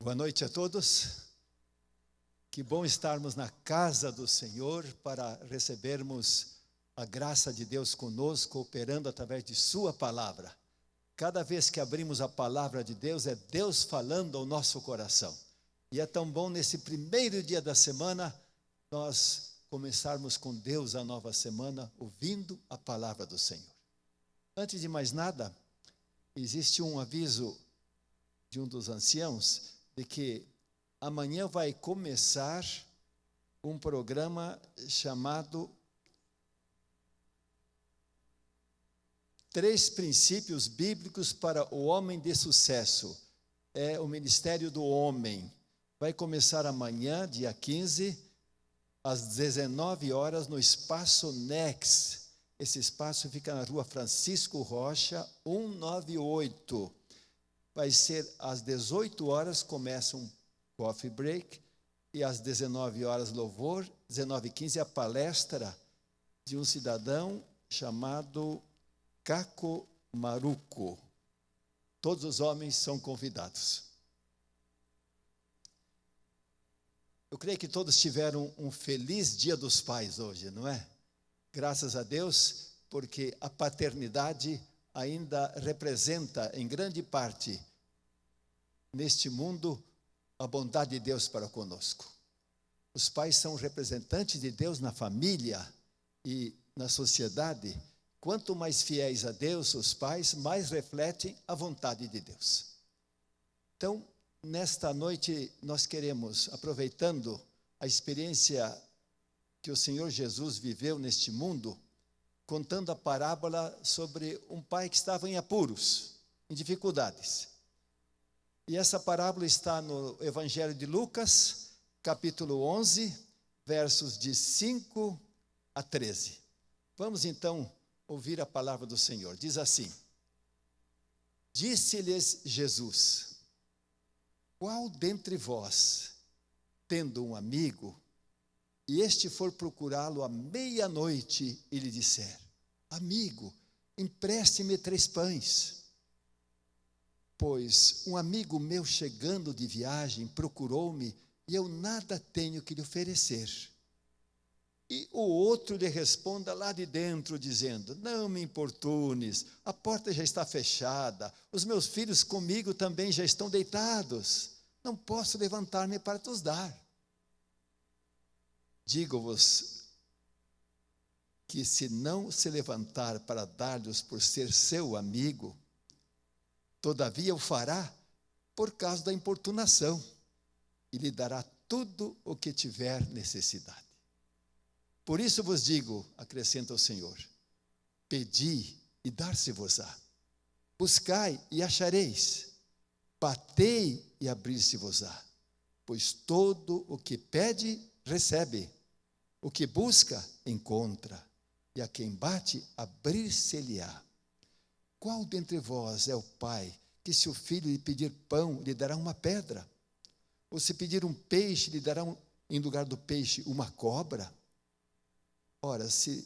Boa noite a todos. Que bom estarmos na casa do Senhor para recebermos a graça de Deus conosco, operando através de Sua palavra. Cada vez que abrimos a palavra de Deus, é Deus falando ao nosso coração. E é tão bom nesse primeiro dia da semana, nós começarmos com Deus a nova semana, ouvindo a palavra do Senhor. Antes de mais nada, existe um aviso de um dos anciãos, de que amanhã vai começar um programa chamado 3 princípios bíblicos para o homem de sucesso. É o Ministério do Homem. Vai começar amanhã, dia 15, às 19 horas, no Espaço Nex. Esse espaço fica na rua Francisco Rocha, 198. Vai ser às 18 horas, começa um coffee break, e às 19 horas louvor, 19h15 a palestra de um cidadão chamado Caco Maruco. Todos os homens são convidados. Eu creio que todos tiveram um feliz Dia dos Pais hoje, não é? Graças a Deus, porque a paternidade ainda representa, em grande parte, neste mundo, a bondade de Deus para conosco. Os pais são representantes de Deus na família e na sociedade. Quanto mais fiéis a Deus, os pais, mais refletem a vontade de Deus. Então, nesta noite, nós queremos, aproveitando a experiência que o Senhor Jesus viveu neste mundo, contando a parábola sobre um pai que estava em apuros, em dificuldades. E essa parábola está no Evangelho de Lucas, capítulo 11, versos de 5 a 13. Vamos então ouvir a palavra do Senhor. Diz assim: Disse-lhes Jesus: Qual dentre vós, tendo um amigo, e este for procurá-lo à meia-noite e lhe disser: Amigo, empreste-me 3 pães. Pois um amigo meu chegando de viagem procurou-me e eu nada tenho que lhe oferecer. E o outro lhe responda lá de dentro, dizendo: Não me importunes, a porta já está fechada, os meus filhos comigo também já estão deitados, não posso levantar-me para te os dar. Digo-vos que se não se levantar para dar-lhes por ser seu amigo, todavia o fará por causa da importunação, e lhe dará tudo o que tiver necessidade. Por isso vos digo, acrescenta o Senhor, pedi e dar-se-vos-á, buscai e achareis, batei e abrir-se-vos-á, pois todo o que pede, recebe, o que busca, encontra, e a quem bate, abrir-se-lhe-á. Qual dentre vós é o pai, que se o filho lhe pedir pão, lhe dará uma pedra? Ou se pedir um peixe, lhe dará em lugar do peixe uma cobra? Ora, se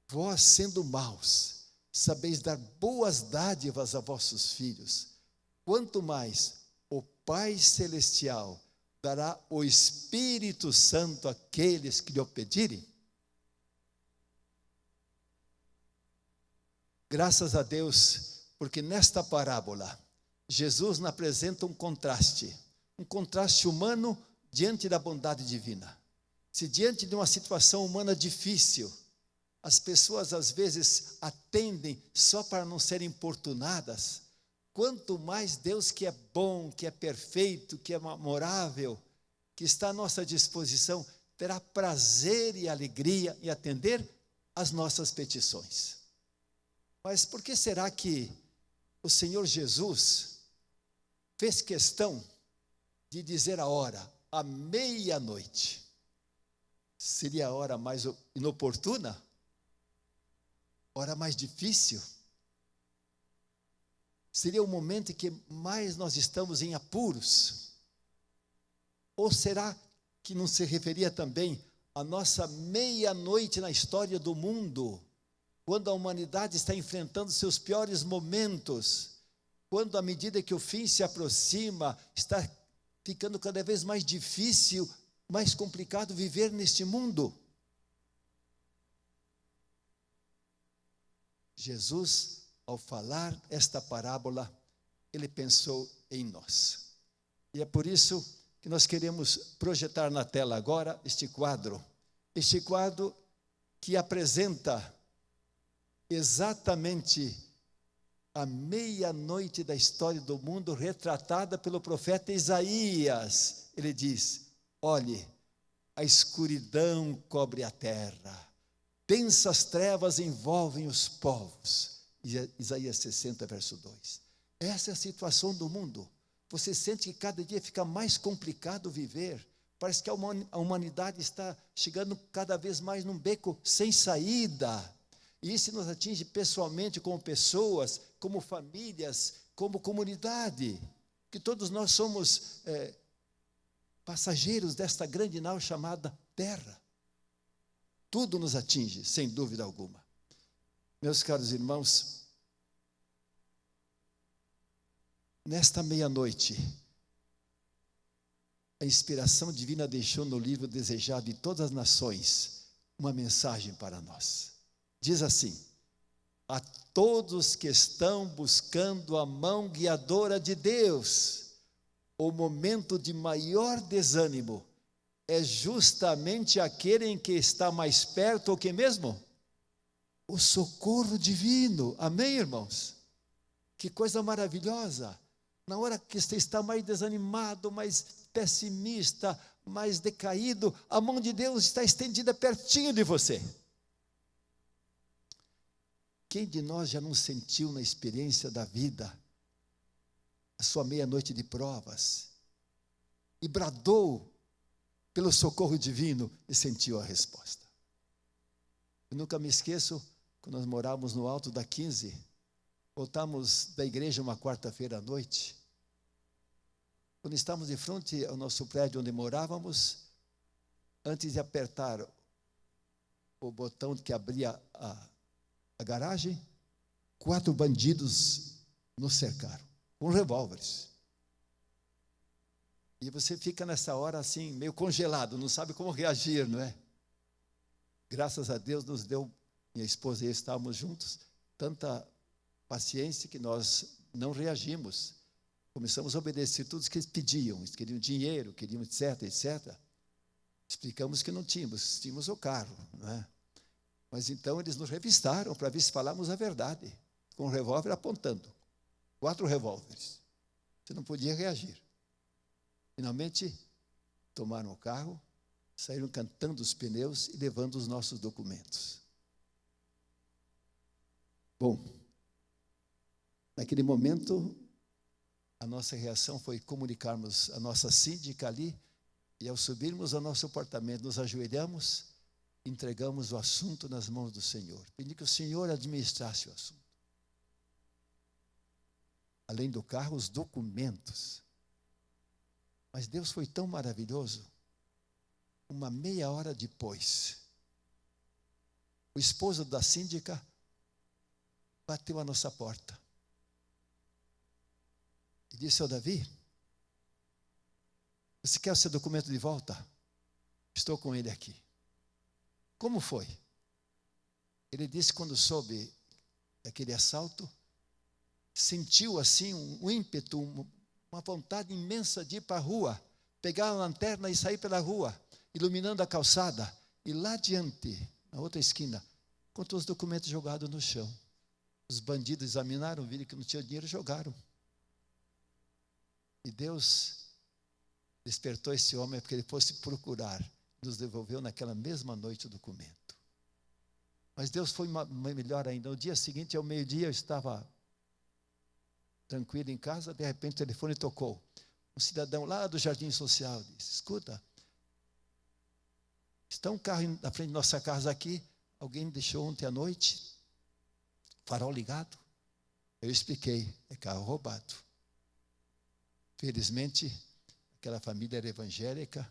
vós, sendo maus, sabeis dar boas dádivas a vossos filhos, quanto mais o Pai Celestial dará o Espírito Santo àqueles que lhe o pedirem? Graças a Deus, porque nesta parábola, Jesus nos apresenta um contraste humano diante da bondade divina. Se diante de uma situação humana difícil, as pessoas às vezes atendem só para não serem importunadas, quanto mais Deus, que é bom, que é perfeito, que é amorável, que está à nossa disposição, terá prazer e alegria em atender às nossas petições. Mas por que será que o Senhor Jesus fez questão de dizer a hora, à meia-noite? Seria a hora mais inoportuna? Hora mais difícil? Seria o momento em que mais nós estamos em apuros? Ou será que não se referia também à nossa meia-noite na história do mundo, quando a humanidade está enfrentando seus piores momentos, quando à medida que o fim se aproxima, está ficando cada vez mais difícil, mais complicado viver neste mundo. Jesus, ao falar esta parábola, ele pensou em nós. E é por isso que nós queremos projetar na tela agora este quadro que apresenta exatamente a meia-noite da história do mundo, retratada pelo profeta Isaías. Ele diz: olhe, a escuridão cobre a terra, densas trevas envolvem os povos. Isaías 60, verso 2. Essa é a situação do mundo. Você sente que cada dia fica mais complicado viver. Parece que a humanidade está chegando cada vez mais num beco sem saída. E isso nos atinge pessoalmente, como pessoas, como famílias, como comunidade. Que todos nós somos passageiros desta grande nau chamada Terra. Tudo nos atinge, sem dúvida alguma. Meus caros irmãos, nesta meia-noite, a inspiração divina deixou no livro Desejado de Todas as Nações uma mensagem para nós. Diz assim: a todos que estão buscando a mão guiadora de Deus, o momento de maior desânimo é justamente aquele em que está mais perto o que mesmo? O socorro divino. Amém, irmãos? Que coisa maravilhosa. Na hora que você está mais desanimado, mais pessimista, mais decaído, a mão de Deus está estendida pertinho de você. Quem de nós já não sentiu na experiência da vida a sua meia-noite de provas e bradou pelo socorro divino e sentiu a resposta? Eu nunca me esqueço, quando nós morávamos no alto da 15, voltamos da igreja uma quarta-feira à noite. Quando estávamos de frente ao nosso prédio onde morávamos, antes de apertar o botão que abria a garagem, 4 bandidos nos cercaram, com revólveres. E você fica nessa hora assim, meio congelado, não sabe como reagir, não é? Graças a Deus nos deu, minha esposa e eu estávamos juntos, tanta paciência que nós não reagimos. Começamos a obedecer tudo o que eles pediam. Eles queriam dinheiro, queriam etc, etc. Explicamos que não tínhamos, tínhamos o carro, não é? Mas então eles nos revistaram para ver se falávamos a verdade, com um revólver apontando. 4 revólveres. Você não podia reagir. Finalmente, tomaram o carro, saíram cantando os pneus e levando os nossos documentos. Bom, naquele momento, a nossa reação foi comunicarmos a nossa síndica ali, e ao subirmos ao nosso apartamento, nos ajoelhamos, entregamos o assunto nas mãos do Senhor. Pedi que o Senhor administrasse o assunto. Além do carro, os documentos. Mas Deus foi tão maravilhoso. Uma meia hora depois, o esposo da síndica bateu à nossa porta e disse: "Ô Davi, você quer o seu documento de volta? Estou com ele aqui." Como foi? Ele disse que quando soube daquele assalto, sentiu assim um ímpeto, uma vontade imensa de ir para a rua, pegar a lanterna e sair pela rua, iluminando a calçada, e lá adiante, na outra esquina, encontrou os documentos jogados no chão. Os bandidos examinaram, viram que não tinha dinheiro e jogaram. E Deus despertou esse homem para que ele fosse procurar. Nos devolveu naquela mesma noite o documento. Mas Deus foi melhor ainda. No dia seguinte, ao meio-dia, eu estava tranquilo em casa, de repente o telefone tocou. Um cidadão lá do Jardim Social disse: "Escuta, está um carro na frente de nossa casa aqui, alguém deixou ontem à noite, farol ligado." Eu expliquei: "É carro roubado." Felizmente, aquela família era evangélica.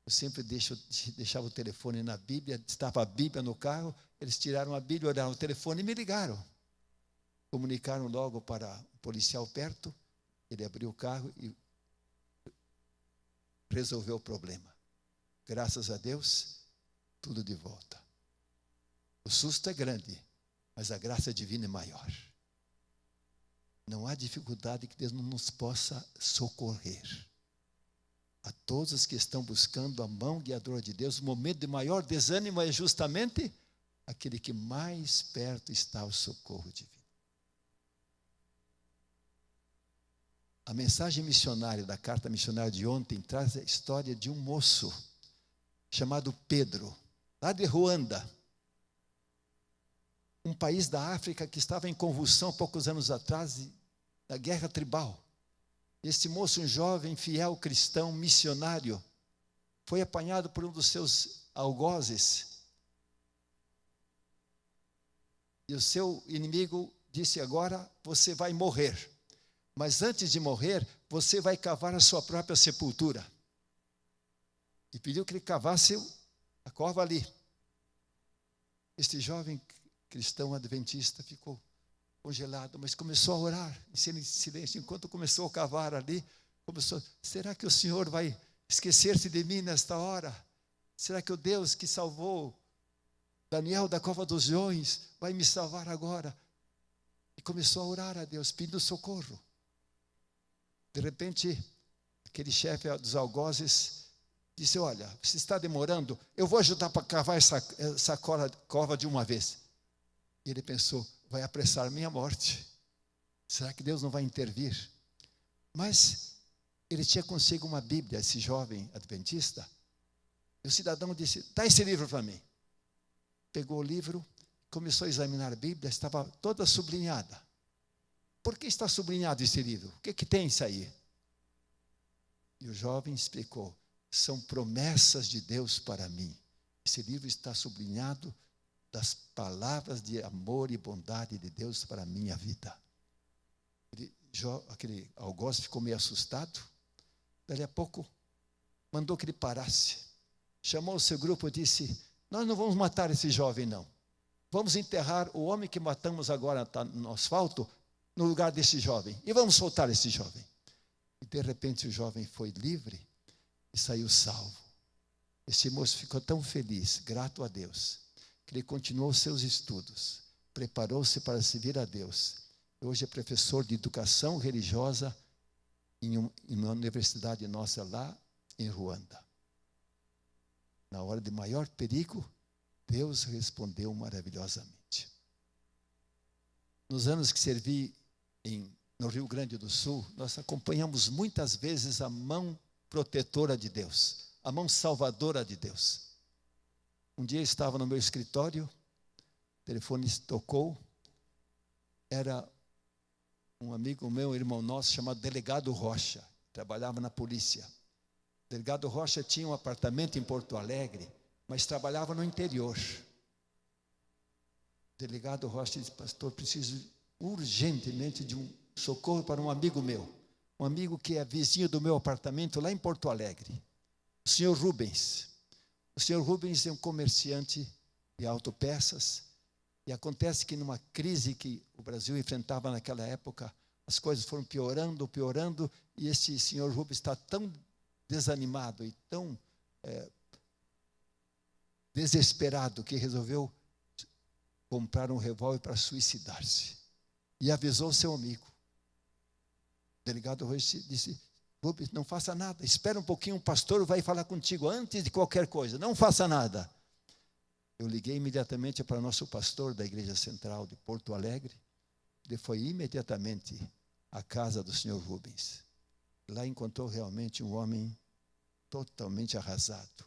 Eu sempre deixava o telefone na Bíblia, estava a Bíblia no carro, eles tiraram a Bíblia, olharam o telefone e me ligaram. Comunicaram logo para o policial perto, ele abriu o carro e resolveu o problema. Graças a Deus, tudo de volta. O susto é grande, mas a graça divina é maior. Não há dificuldade que Deus não nos possa socorrer. A todos os que estão buscando a mão guiadora de Deus, o momento de maior desânimo é justamente aquele que mais perto está o socorro divino. A mensagem missionária da carta missionária de ontem traz a história de um moço chamado Pedro, lá de Ruanda, um país da África que estava em convulsão poucos anos atrás da guerra tribal. Este moço, um jovem, fiel cristão, missionário, foi apanhado por um dos seus algozes. E o seu inimigo disse: agora você vai morrer. Mas antes de morrer, você vai cavar a sua própria sepultura. E pediu que ele cavasse a cova ali. Este jovem cristão adventista ficou congelado, mas começou a orar em silêncio. Enquanto começou a cavar ali, será que o Senhor vai esquecer-se de mim nesta hora? Será que o Deus que salvou Daniel da cova dos leões vai me salvar agora? E começou a orar a Deus, pedindo socorro. De repente, aquele chefe dos algozes disse: olha, você está demorando, eu vou ajudar para cavar essa cova de uma vez. E ele pensou: vai apressar minha morte. Será que Deus não vai intervir? Mas ele tinha consigo uma Bíblia, esse jovem adventista. E o cidadão disse: dá esse livro para mim. Pegou o livro, começou a examinar a Bíblia, estava toda sublinhada. Por que está sublinhado esse livro? O que tem isso aí? E o jovem explicou: são promessas de Deus para mim. Esse livro está sublinhado das palavras de amor e bondade de Deus para a minha vida. Aquele algoz ficou meio assustado. Dali a pouco, mandou que ele parasse. Chamou o seu grupo e disse: nós não vamos matar esse jovem, não. Vamos enterrar o homem que matamos agora no asfalto, no lugar desse jovem. E vamos soltar esse jovem. E de repente o jovem foi livre e saiu salvo. Esse moço ficou tão feliz, grato a Deus, que ele continuou seus estudos, preparou-se para servir a Deus. Hoje é professor de educação religiosa em uma universidade nossa lá em Ruanda. Na hora de maior perigo, Deus respondeu maravilhosamente. Nos anos que servi no Rio Grande do Sul, nós acompanhamos muitas vezes a mão protetora de Deus, a mão salvadora de Deus. Um dia eu estava no meu escritório, o telefone tocou, era um amigo meu, um irmão nosso, chamado Delegado Rocha, trabalhava na polícia. O Delegado Rocha tinha um apartamento em Porto Alegre, mas trabalhava no interior. O Delegado Rocha disse: pastor, preciso urgentemente de um socorro para um amigo meu, um amigo que é vizinho do meu apartamento lá em Porto Alegre, o senhor Rubens. O senhor Rubens é um comerciante de autopeças, e acontece que numa crise que o Brasil enfrentava naquela época, as coisas foram piorando, e esse senhor Rubens está tão desanimado e tão desesperado que resolveu comprar um revólver para suicidar-se. E avisou seu amigo. O delegado Rocha disse: Rubens, não faça nada, espera um pouquinho, o pastor vai falar contigo antes de qualquer coisa, não faça nada. Eu liguei imediatamente para o nosso pastor da Igreja Central de Porto Alegre. Ele foi imediatamente à casa do senhor Rubens. Lá encontrou realmente um homem totalmente arrasado,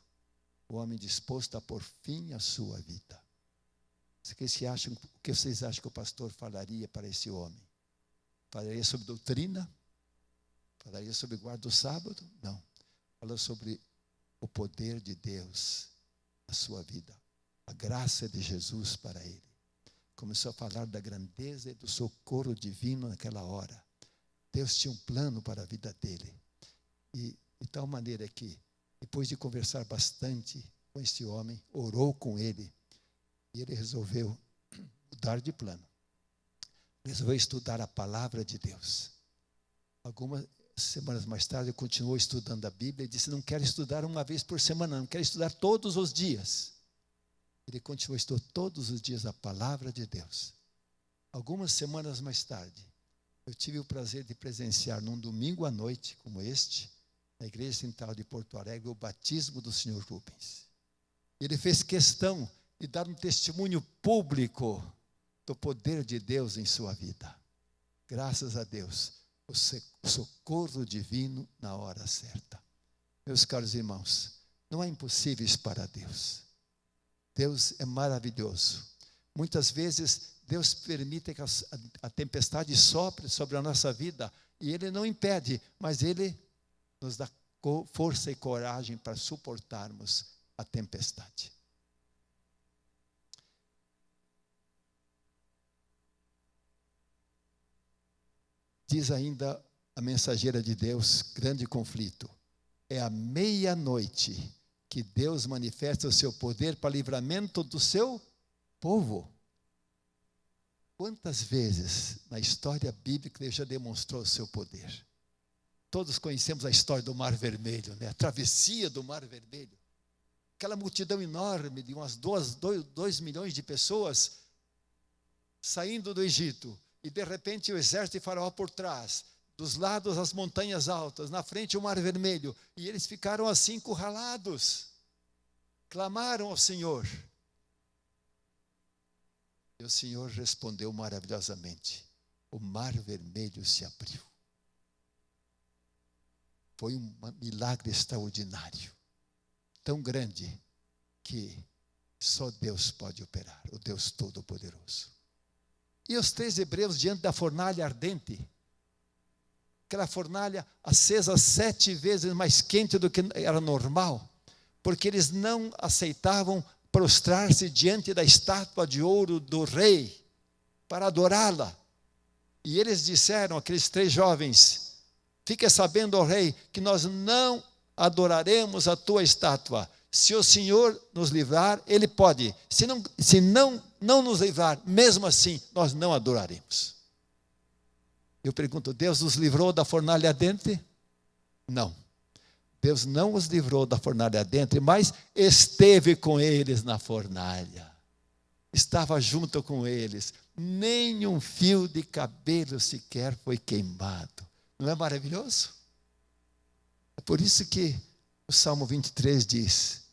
um homem disposto a pôr fim à sua vida. O que vocês acham que o pastor falaria para esse homem? Falaria sobre doutrina? Falaria sobre guarda do sábado? Não. Falou sobre o poder de Deus na sua vida, a graça de Jesus para ele. Começou a falar da grandeza e do socorro divino naquela hora. Deus tinha um plano para a vida dele. E de tal maneira que, depois de conversar bastante com esse homem, orou com ele, e ele resolveu mudar de plano. resolveu estudar a palavra de Deus. Algumas semanas mais tarde, ele continuou estudando a Bíblia e disse: não quero estudar uma vez por semana, não quero estudar todos os dias. Ele continuou estudando todos os dias a palavra de Deus. Algumas semanas mais tarde, eu tive o prazer de presenciar num domingo à noite, como este, na Igreja Central de Porto Alegre, o batismo do Sr. Rubens. Ele fez questão de dar um testemunho público do poder de Deus em sua vida. Graças a Deus, o socorro divino na hora certa. Meus caros irmãos, não há impossíveis para Deus. Deus é maravilhoso. Muitas vezes Deus permite que a tempestade sopre sobre a nossa vida e Ele não impede, mas Ele nos dá força e coragem para suportarmos a tempestade. Diz ainda a mensageira de Deus, grande conflito: é à meia-noite que Deus manifesta o seu poder para livramento do seu povo. Quantas vezes na história bíblica Deus já demonstrou o seu poder? Todos conhecemos a história do Mar Vermelho, né? A travessia do Mar Vermelho. Aquela multidão enorme de umas 2 milhões de pessoas saindo do Egito. E de repente o exército de Faraó por trás, dos lados as montanhas altas, na frente o Mar Vermelho. E eles ficaram assim encurralados. Clamaram ao Senhor. E o Senhor respondeu maravilhosamente. O Mar Vermelho se abriu. Foi um milagre extraordinário. Tão grande que só Deus pode operar, o Deus Todo-Poderoso. E os 3 hebreus diante da fornalha ardente, aquela fornalha acesa 7 vezes mais quente do que era normal, porque eles não aceitavam prostrar-se diante da estátua de ouro do rei, para adorá-la. E eles disseram, aqueles 3 jovens: fique sabendo, ó rei, que nós não adoraremos a tua estátua. Se o Senhor nos livrar, Ele pode. Se não nos livrar, mesmo assim, nós não adoraremos. Eu pergunto, Deus nos livrou da fornalha ardente? Não. Deus não os livrou da fornalha ardente, mas esteve com eles na fornalha. Estava junto com eles. Nem um fio de cabelo sequer foi queimado. Não é maravilhoso? É por isso que o Salmo 23 diz: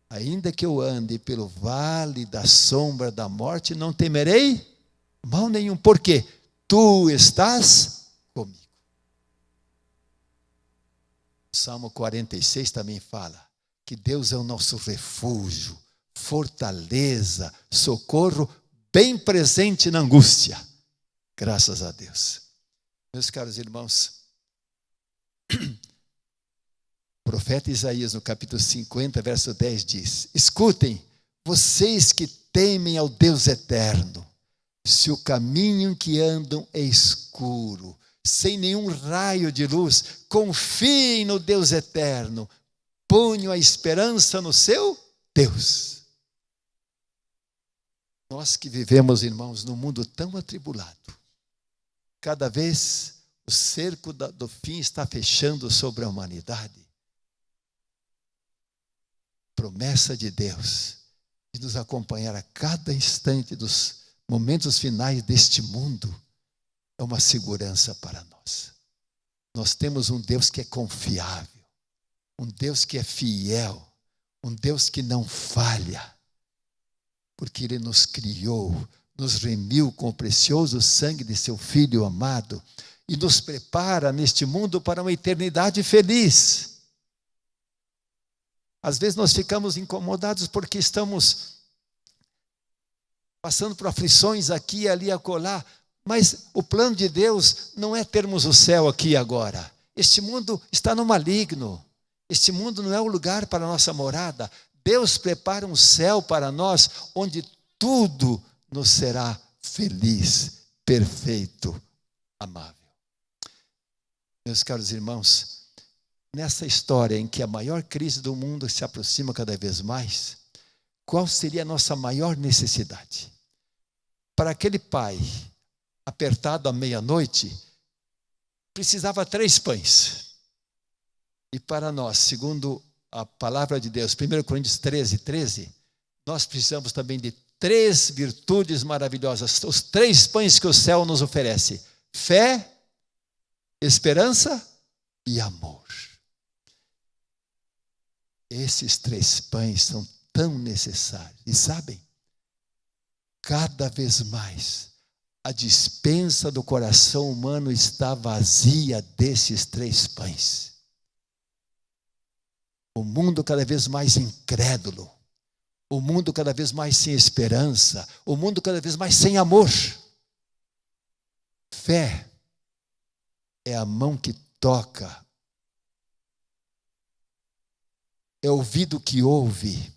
ainda que eu ande pelo vale da sombra da morte, não temerei mal nenhum. Por quê? Tu estás comigo. O Salmo 46 também fala que Deus é o nosso refúgio, fortaleza, socorro, bem presente na angústia. Graças a Deus. Meus caros irmãos, o profeta Isaías, no capítulo 50, verso 10, diz: escutem, vocês que temem ao Deus eterno, se o caminho em que andam é escuro, sem nenhum raio de luz, confiem no Deus eterno, ponham a esperança no seu Deus. Nós que vivemos, irmãos, num mundo tão atribulado, cada vez o cerco do fim está fechando sobre a humanidade. Promessa de Deus de nos acompanhar a cada instante dos momentos finais deste mundo é uma segurança para nós. Nós temos um Deus que é confiável, um Deus que é fiel, um Deus que não falha, porque Ele nos criou, nos remiu com o precioso sangue de seu Filho amado e nos prepara neste mundo para uma eternidade feliz. Às vezes nós ficamos incomodados porque estamos passando por aflições aqui, ali, acolá, mas o plano de Deus não é termos o céu aqui e agora. Este mundo está no maligno. Este mundo não é o lugar para a nossa morada. Deus prepara um céu para nós, onde tudo nos será feliz, perfeito, amável. Meus caros irmãos, nessa história em que a maior crise do mundo se aproxima cada vez mais, qual seria a nossa maior necessidade? Para aquele pai, apertado à meia-noite, precisava 3 pães. E para nós, segundo a palavra de Deus, 1 Coríntios 13, nós precisamos também de 3 virtudes maravilhosas, os 3 pães que o céu nos oferece: fé, esperança e amor. Esses 3 pães são tão necessários. E sabem, cada vez mais a despensa do coração humano está vazia desses 3 pães. O mundo cada vez mais incrédulo, o mundo cada vez mais sem esperança, o mundo cada vez mais sem amor. Fé é a mão que toca, é o ouvido que ouve.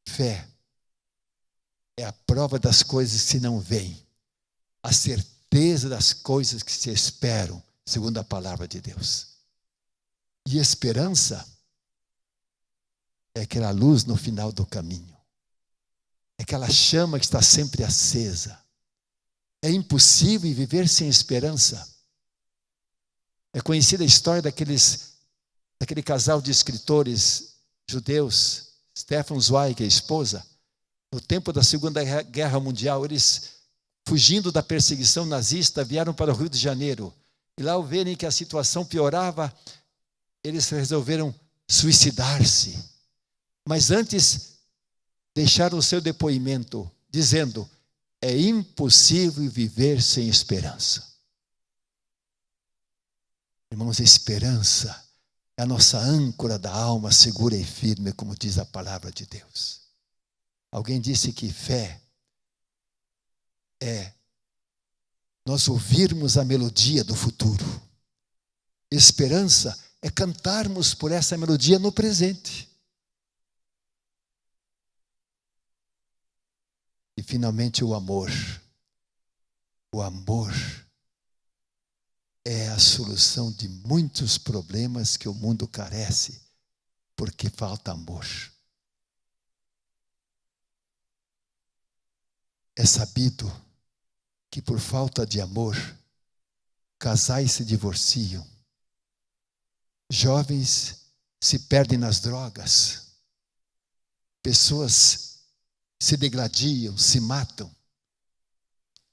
Fé é a prova das coisas que se não veem, a certeza das coisas que se esperam, segundo a palavra de Deus. E esperança é aquela luz no final do caminho, é aquela chama que está sempre acesa. É impossível viver sem esperança. É conhecida a história daquele casal de escritores judeus, Stefan Zweig e a esposa. No tempo da Segunda Guerra Mundial, eles, fugindo da perseguição nazista, vieram para o Rio de Janeiro. E lá, ao verem que a situação piorava, eles resolveram suicidar-se. Mas antes, deixaram o seu depoimento, dizendo: é impossível viver sem esperança. Irmãos, a esperança é a nossa âncora da alma, segura e firme, como diz a palavra de Deus. Alguém disse que fé é nós ouvirmos a melodia do futuro. Esperança é cantarmos por essa melodia no presente. E finalmente o amor. O amor é a solução de muitos problemas que o mundo carece, porque falta amor. É sabido que por falta de amor, casais se divorciam, jovens se perdem nas drogas, pessoas se degladiam, se matam.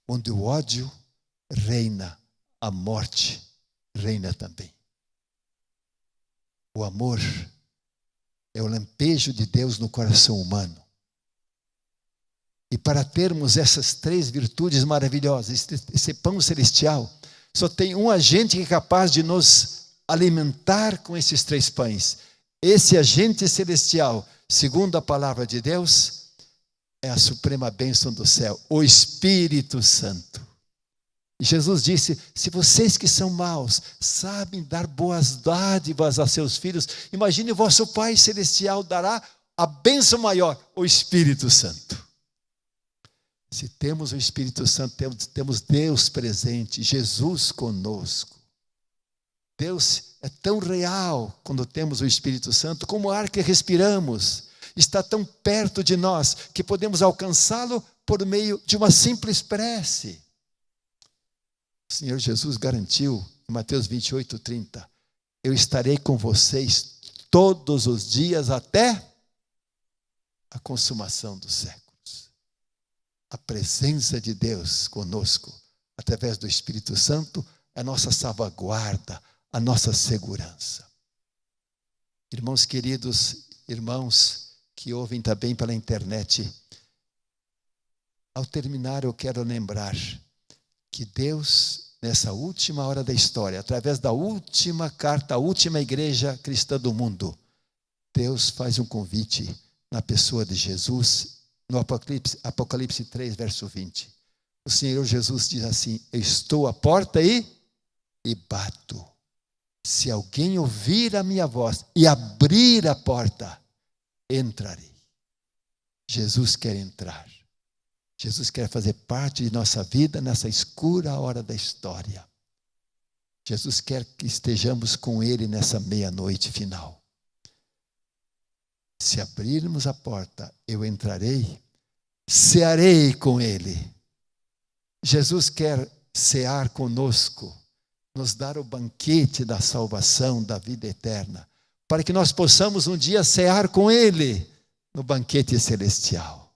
Onde o ódio reina, a morte reina também. O amor é o lampejo de Deus no coração humano. E para termos essas 3 virtudes maravilhosas, esse pão celestial, só tem um agente que é capaz de nos alimentar com esses 3 pães. Esse agente celestial, segundo a palavra de Deus, é a suprema bênção do céu, o Espírito Santo. E Jesus disse: se vocês que são maus sabem dar boas dádivas a seus filhos, imagine o vosso Pai Celestial dará a bênção maior, o Espírito Santo. Se temos o Espírito Santo, temos Deus presente, Jesus conosco. Deus é tão real quando temos o Espírito Santo, como o ar que respiramos. Está tão perto de nós que podemos alcançá-lo por meio de uma simples prece. O Senhor Jesus garantiu em Mateus 28:30: eu estarei com vocês todos os dias até a consumação dos séculos. A presença de Deus conosco, através do Espírito Santo, é a nossa salvaguarda, a nossa segurança. Irmãos queridos, irmãos que ouvem também pela internet, ao terminar eu quero lembrar que Deus, nessa última hora da história, através da última carta, a última igreja cristã do mundo, Deus faz um convite na pessoa de Jesus, no Apocalipse 3, verso 20. O Senhor Jesus diz assim: eu estou à porta e bato. Se alguém ouvir a minha voz e abrir a porta, entrarei. Jesus quer entrar. Jesus quer fazer parte de nossa vida nessa escura hora da história. Jesus quer que estejamos com Ele nessa meia-noite final. Se abrirmos a porta, eu entrarei, cearei com Ele Jesus quer cear conosco, nos dar o banquete da salvação, da vida eterna, para que nós possamos um dia cear com Ele no banquete celestial.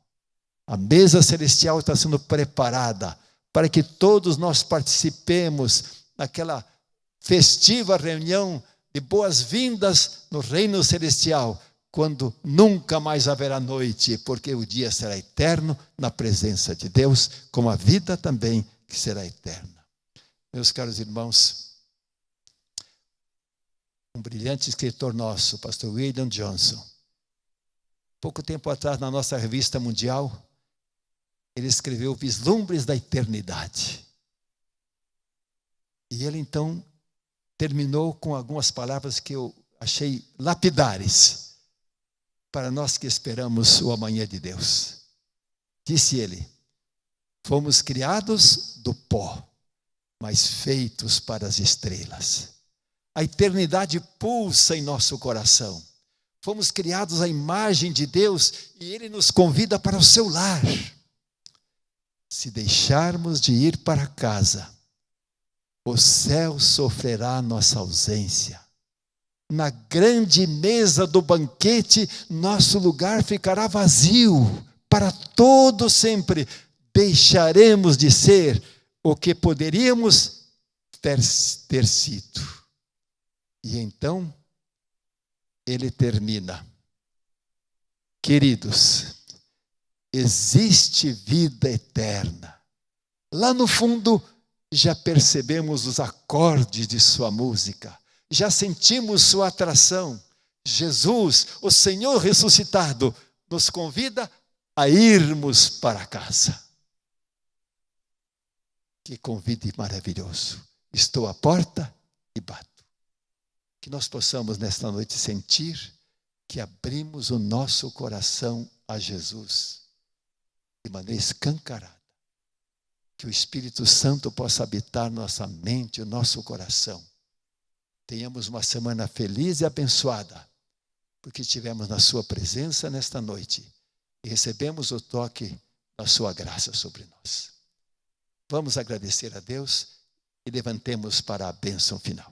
A mesa celestial está sendo preparada para que todos nós participemos daquela festiva reunião de boas-vindas no reino celestial, quando nunca mais haverá noite, porque o dia será eterno na presença de Deus, como a vida também que será eterna. Meus caros irmãos, um brilhante escritor nosso, pastor William Johnson, pouco tempo atrás na nossa revista mundial, ele escreveu Vislumbres da Eternidade. E ele então terminou com algumas palavras que eu achei lapidares para nós que esperamos o amanhã de Deus. Disse ele: fomos criados do pó, mas feitos para as estrelas. A eternidade pulsa em nosso coração. Fomos criados à imagem de Deus e Ele nos convida para o seu lar. Se deixarmos de ir para casa, o céu sofrerá nossa ausência. Na grande mesa do banquete, nosso lugar ficará vazio para todo sempre. Deixaremos de ser o que poderíamos ter sido. E então, ele termina: queridos, existe vida eterna. Lá no fundo, já percebemos os acordes de sua música, já sentimos sua atração. Jesus, o Senhor ressuscitado, nos convida a irmos para casa. Que convite maravilhoso. Estou à porta e bato. Que nós possamos nesta noite sentir que abrimos o nosso coração a Jesus de maneira escancarada. Que o Espírito Santo possa habitar nossa mente, o nosso coração. Tenhamos uma semana feliz e abençoada, porque estivemos na sua presença nesta noite e recebemos o toque da sua graça sobre nós. Vamos agradecer a Deus e levantemos para a bênção final.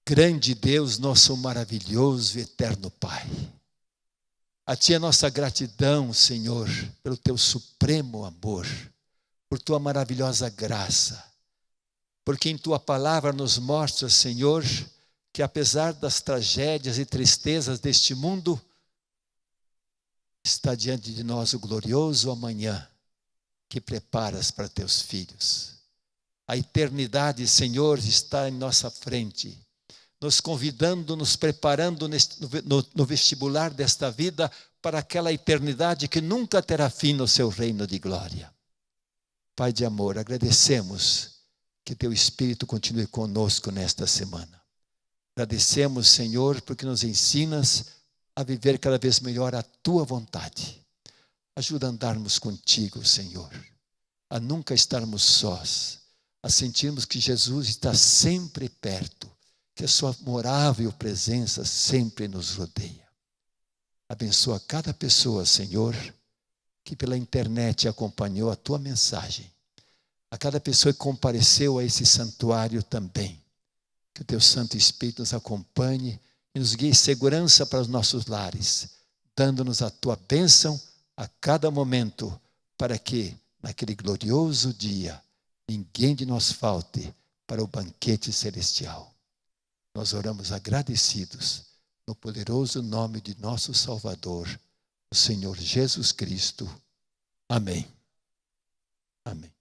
Grande Deus, nosso maravilhoso e eterno Pai, a Ti a nossa gratidão, Senhor, pelo Teu supremo amor, por Tua maravilhosa graça, porque em Tua palavra nos mostra, Senhor, que apesar das tragédias e tristezas deste mundo, está diante de nós o glorioso amanhã que preparas para Teus filhos. A eternidade, Senhor, está em nossa frente, nos convidando, nos preparando no vestibular desta vida para aquela eternidade que nunca terá fim no seu reino de glória. Pai de amor, agradecemos que Teu Espírito continue conosco nesta semana. Agradecemos, Senhor, porque nos ensinas a viver cada vez melhor a Tua vontade. Ajuda a andarmos contigo, Senhor, a nunca estarmos sós, a sentirmos que Jesus está sempre perto, que a sua amorável presença sempre nos rodeia. Abençoa cada pessoa, Senhor, que pela internet acompanhou a Tua mensagem. A cada pessoa que compareceu a esse santuário também. Que o Teu Santo Espírito nos acompanhe e nos guie segurança para os nossos lares, dando-nos a Tua bênção a cada momento, para que, naquele glorioso dia, ninguém de nós falte para o banquete celestial. Nós oramos agradecidos no poderoso nome de nosso Salvador, o Senhor Jesus Cristo. Amém. Amém.